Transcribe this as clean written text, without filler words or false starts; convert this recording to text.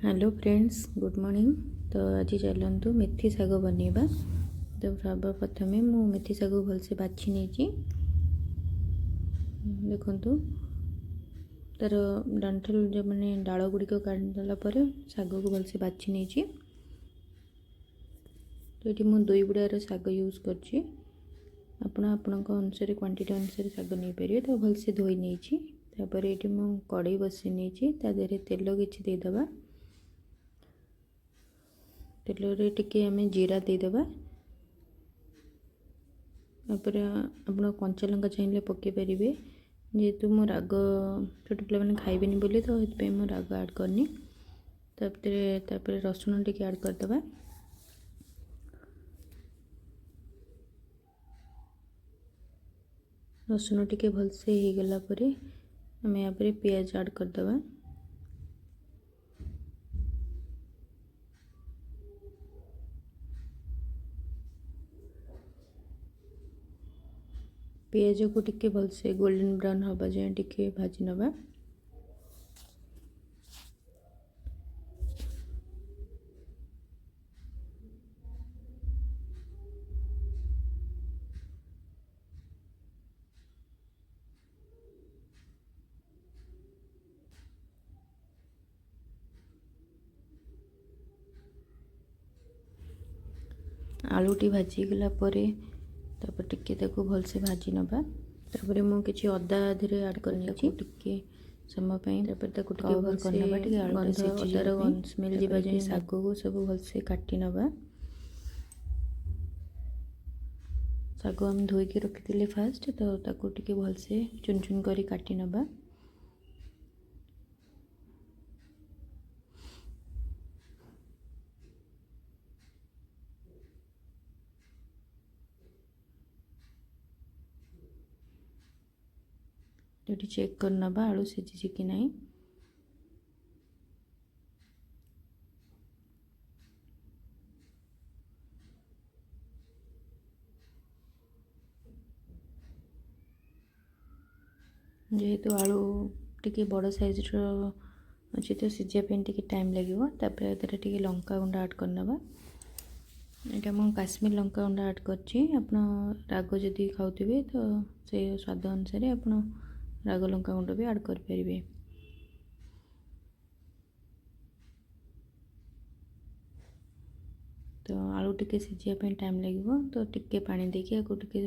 Hello friends, good morning. तो आज चलतु मेथी शाग बनवा। तो सर्वप्रथम मु मेथी शाग भलसे बाछि नहीं। देखु तार डंठल जो मैंने डाल गुड़िक काटिदेला शाग को भलसे बाछि नहीं। तो ये मुझे 2 बुड़ार शाग यूज कर अनुसार क्वांटिटी अनुसार शाग नहीं पारे। तो भलसे धोई नहीं। तापर ये कड़े बसई नहीं। तादेह तेल किसी देदेबा। तेल टिके आम जीरा देदेबा। तापर आप कंचा लंका चाहिए पकई पारे। जेहेतु मो राग छोट पे मैंने खाइबेनि बोली तो ये मो राग ऐड करनी। तापर रसुण टिके ऐड करदे। रसुण टिके भलसे हो गला परे आम या पियाज ऐड करदे। पियाज को टिके भलसे गोल्डन ब्राउन हवा जाए टिके भाजी नवा। आलूटी भाजी गला परे तापर टिके ताको भलसे भाजी नवा। तापर मु किछि अदा धीरे ऐड करनी टिके समय तापर ताको टिके भलसे गंध अदार स्मेल जीवा जाए शाग को सब भलसे काटी नवा। शाग हम धोईकी रखी फास्ट तो ताको टिके भलसे चुन चुन करी काटी नवा। ये चेक कर नवा आलू सीझी कि नहीं। जेहेतु आलू टिके बड़ साइज अच्छी तो सीझापी टिके टाइम लगे। तापर टे लंका गुंड ऐड करनवा। यहाँ मुझे काश्मीर लंका गुंड ऐड कर राग जदि खाऊे तो से स्वाद अनुसार आप राग लंका गुंड भी ऐड करें। तो आलू टिके सीझापी टाइम लगे तो टिके पानी देके टिके